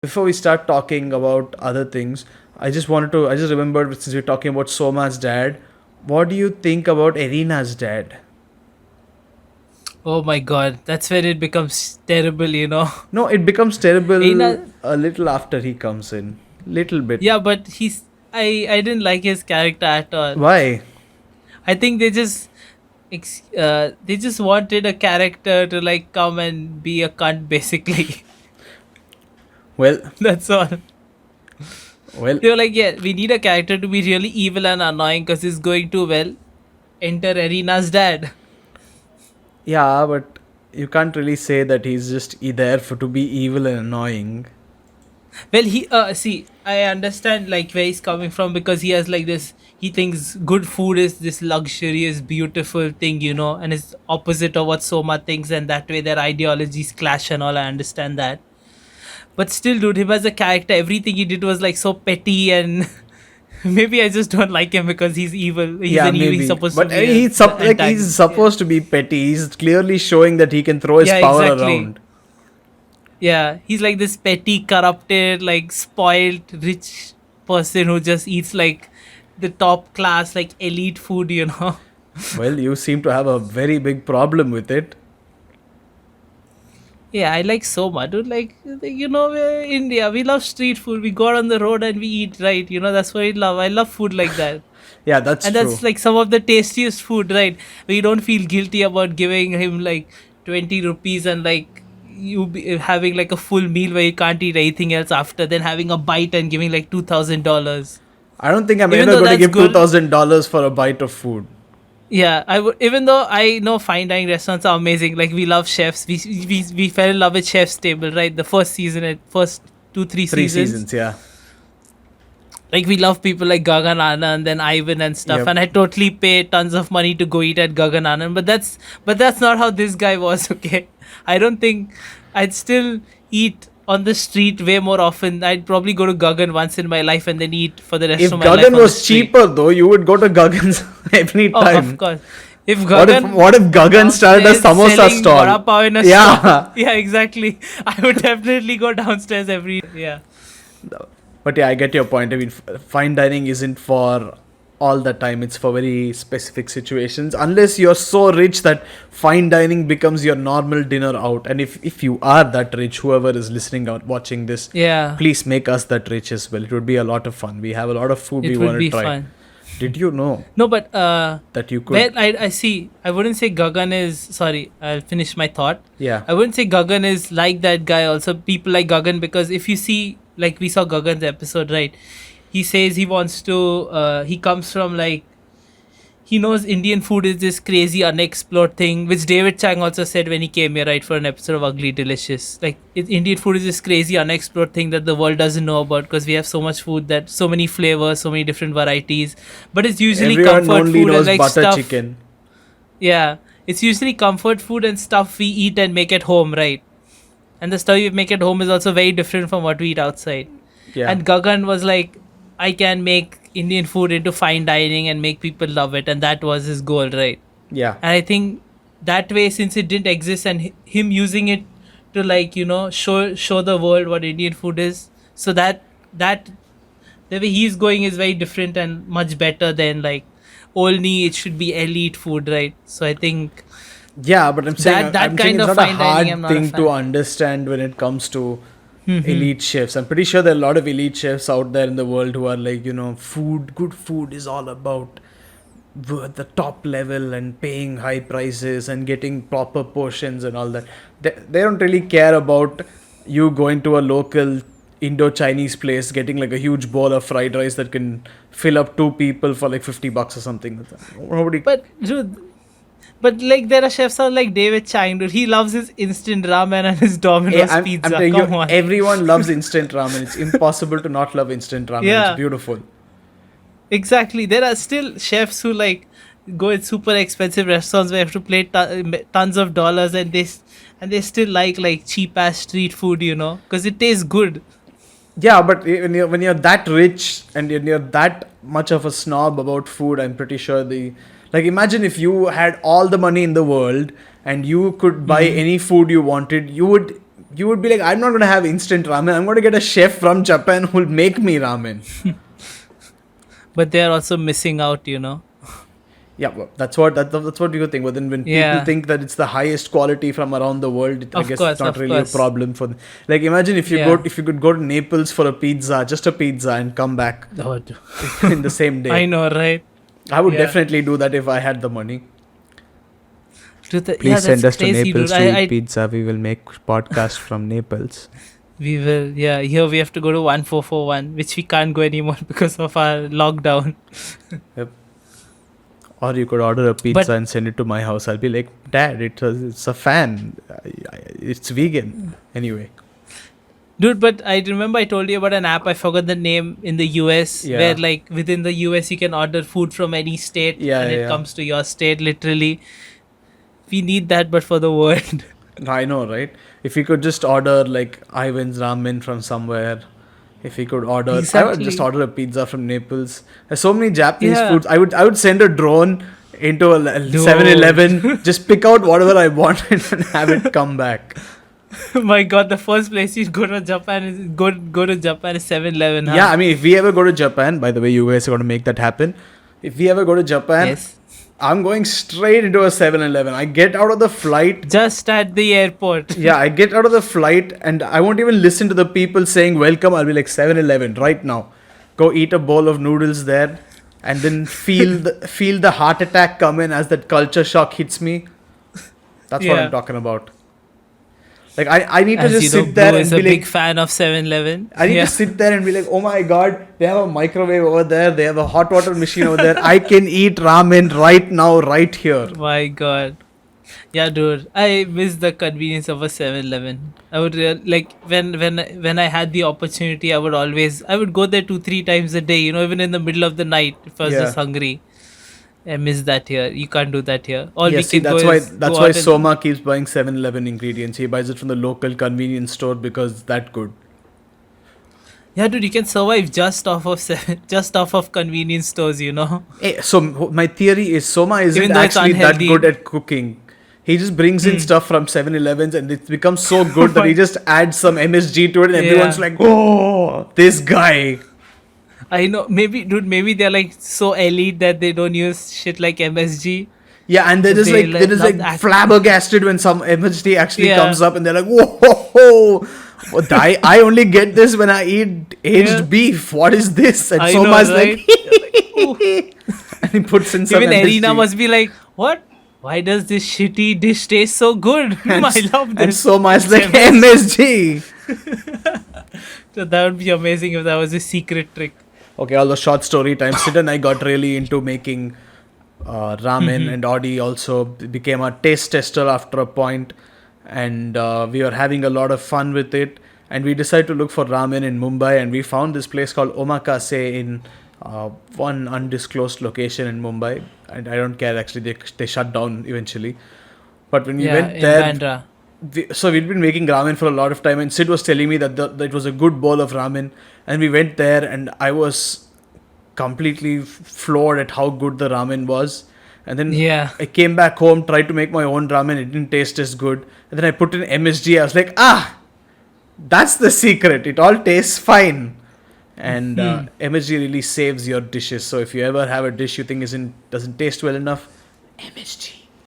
before we start talking about other things, I just remembered since we're talking about Soma's dad, what do you think about Irina's dad? Oh my god, that's where it becomes terrible. No, it becomes terrible Aina, a little after he comes in. Little bit. yeah, but I didn't like his character at all. Why? I think they just wanted a character to like come and be a cunt basically. Well, That's all. well, They were like, yeah, we need a character to be really evil and annoying because it's going too well. Enter Arina's dad. yeah, but you can't really say that he's just there for to be evil and annoying. Well, he see, I understand like where he's coming from because he has like this. He thinks good food is this luxurious, beautiful thing, and it's opposite of what Soma thinks, and that way their ideologies clash and all. I understand that, but still, dude, him as a character, everything he did was like so petty, and maybe I just don't like him because he's evil. He's Yeah, an evil. He's maybe. supposed to But be a like he's antagonist. Yeah, supposed to be petty. He's clearly showing that he can throw his yeah, power exactly. around. Yeah, he's like this petty, corrupted, like spoiled, rich person who just eats like the top class, like elite food. Well, you seem to have a very big problem with it. Yeah, I like Soma, dude. We're India. We love street food. We go out on the road and we eat, right? That's what I love. I love food like that. Yeah, that's And true. that's like some of the tastiest food, right? We don't feel guilty about giving him like 20 rupees and like having like a full meal where you can't eat anything else after, then having a bite and giving like $2,000. I don't think I'm Even ever though going to that's give two good. thousand dollars for a bite of food. Yeah, I would. Even though I know fine dining restaurants are amazing, like we love chefs. We fell in love with Chef's Table, right? The first season, first 2 3 Three seasons. seasons, yeah. Like we love people like Gagan Anand and Ivan and stuff, Yep. and I totally pay tons of money to go eat at Gagan Anand. But that's not how this guy was. Okay, I don't think I'd still eat on the street way more often. I'd probably go to Gagan once in my life and then eat for the rest If of my life Gagan on the was street. cheaper though, you would go to Gagan's every Oh, of time. course. If What Gagan if was Gagan started a downstairs samosa selling vada stall? pav in a stall, Yeah. yeah, exactly. I would definitely go downstairs every. Yeah, But yeah, I get your point. I mean, fine dining isn't for all the time. It's for very specific situations. Unless you're so rich that fine dining becomes your normal dinner out. And if you are that rich, whoever is listening out watching this, yeah, please make us that rich as well. It would be a lot of fun. We have a lot of food we it would want be to try. fun. Did you know No, but that you well, could? I see. I wouldn't say Gagan is. Sorry, I'll finish my thought. Yeah. I wouldn't say Gagan is like that guy. Also, people like Gagan because if you see, like we saw Gagan's episode, right? He says he wants to. He comes from like he knows Indian food is this crazy unexplored thing, which David Chang also said when he came here, right, for an episode of Ugly Delicious. Like Indian food is this crazy unexplored thing that the world doesn't know about because we have so much food that so many flavors, so many different varieties. But it's usually Everyone comfort only food and knows like butter stuff. chicken. Yeah, it's usually comfort food and stuff we eat and make at home, right? And the stuff we make at home is also very different from what we eat outside. Yeah. And Gagan was like, I can make Indian food into fine dining and make people love it, and that was his goal, right? Yeah. And I think that way, since it didn't exist, and him using it to like show the world what Indian food is, so that the way he's going is very different and much better than like only it should be elite food, right? So I think Yeah, but that I'm saying kind it's of not a fine dining, I'm hard not a thing to fan. understand when it comes to Hmm. elite chefs. I'm pretty sure there are a lot of elite chefs out there in the world who are like, good food is all about the top level and paying high prices and getting proper portions and all that. They don't really care about you going to a local Indo-Chinese place, getting like a huge bowl of fried rice that can fill up two people for like $50 or something like that. Nobody. But dude, but like there are chefs out like David Chang, dude. He loves his instant ramen and his Yeah, Domino's I'm pizza. telling you, Come on. everyone loves instant ramen. It's impossible to not love instant ramen. It's Yeah, beautiful. exactly. There are still chefs who like go in super expensive restaurants where you have to pay tons of dollars, and they still like cheap ass street food, because it tastes good. Yeah, but when you're that rich and you're that much of a snob about food, I'm pretty sure like imagine if you had all the money in the world and you could buy Hmm. any food you wanted, you would you would be like, I'm not going to have instant ramen. I'm going to get a chef from Japan who'll make me ramen. But they are also missing out, you know. Yeah, well, that's what you think. But then when Yeah. people think that it's the highest quality from around the world, I Of guess course, it's not of really course. a problem for them. Like imagine if you Yeah. could go to Naples for a pizza, just a pizza, and come back Oh, dude. in the same day. I know, right? I would Yeah. definitely do that if I had the money. Dude, Please send that's us to crazy, Naples dude. to eat pizza. We will make podcast from Naples. We will, yeah. Here we have to go to 1441, which we can't go anymore because of our lockdown. Or you could order a pizza But- and send it to my house. I'll be like, Dad, it's a fan. It's vegan. Anyway. Dude, but I remember I told you about an app. I forgot the name in the US, Yeah. where like within the US you can order food from any state, Yeah, and it yeah. comes to your state literally. We need that, but for the world. I know, right? If we could just order like Ivan's ramen from somewhere. If we could order, I would Exactly. just order a pizza from Naples. There's so many Japanese Yeah. foods. I would send a drone into a Dude. 7-Eleven, just pick out whatever I want and have it come back. My God, the first place you go to Japan is go to Japan is 7-Eleven. Huh? Yeah, I mean, if we ever go to Japan, by the way, you guys are going to make that happen. If we ever go to Japan, Yes. I'm going straight into a 7-Eleven. I get out of the flight. Just at the airport. Yeah, I get out of the flight and I won't even listen to the people saying welcome. I'll be like 7-Eleven right now. Go eat a bowl of noodles there and then feel the heart attack come in as that culture shock hits me. That's what Yeah. I'm talking about. Like I need to As just you know, sit there Blue and is a be big like, fan of 7-Eleven. I need Yeah. to sit there and be like, oh my god, they have a microwave over there, they have a hot water machine over there. I can eat ramen right now, right here. My God. Yeah, dude. I miss the convenience of a 7-Eleven. I would like when I had the opportunity, I would go there 2-3 times a day. You know, even in the middle of the night if I was Yeah. just hungry. I miss that here. You can't do that here. All Yeah, we see, can that's go why is that's go why out and- Soma keeps buying 7-Eleven ingredients. He buys it from the local convenience store because it's that good. Yeah, dude, you can survive just off of convenience stores. You know. So my theory is Soma isn't Even though it's actually that unhealthy. good at cooking. He just brings in stuff from 7-Elevens and it becomes so good that he just adds some MSG to it and Yeah. everyone's like, oh, this guy. I know. Maybe they're like so elite that they don't use shit like MSG. Yeah, and they're just They like love that. flabbergasted when some MSG actually Yeah. comes up and they're like, whoa. What, I only get this when I eat aged Yeah. beef. What is this? And I Soma's know, like, right? and he puts in some Even MSG. Arena must be like, what? Why does this shitty dish taste so good? And, I love this. and Soma's like, It's MSG. So that would be amazing if that was a secret trick. Okay, all the short story time. Sid and I got really into making ramen, and Audi also became a taste tester after a point, and we were having a lot of fun with it. And we decided to look for ramen in Mumbai, and we found this place called Omakase in one undisclosed location in Mumbai. And I don't care, actually, they shut down eventually. But when we went in there, Bandra. so we'd been making ramen for a lot of time, and Sid was telling me that that it was a good bowl of ramen, and we went there, and I was completely floored at how good the ramen was. And then Yeah. I came back home, tried to make my own ramen, it didn't taste as good. And then I put in MSG, I was like, that's the secret, it all tastes fine. And MSG really saves your dishes. So if you ever have a dish you think doesn't taste well enough, MSG.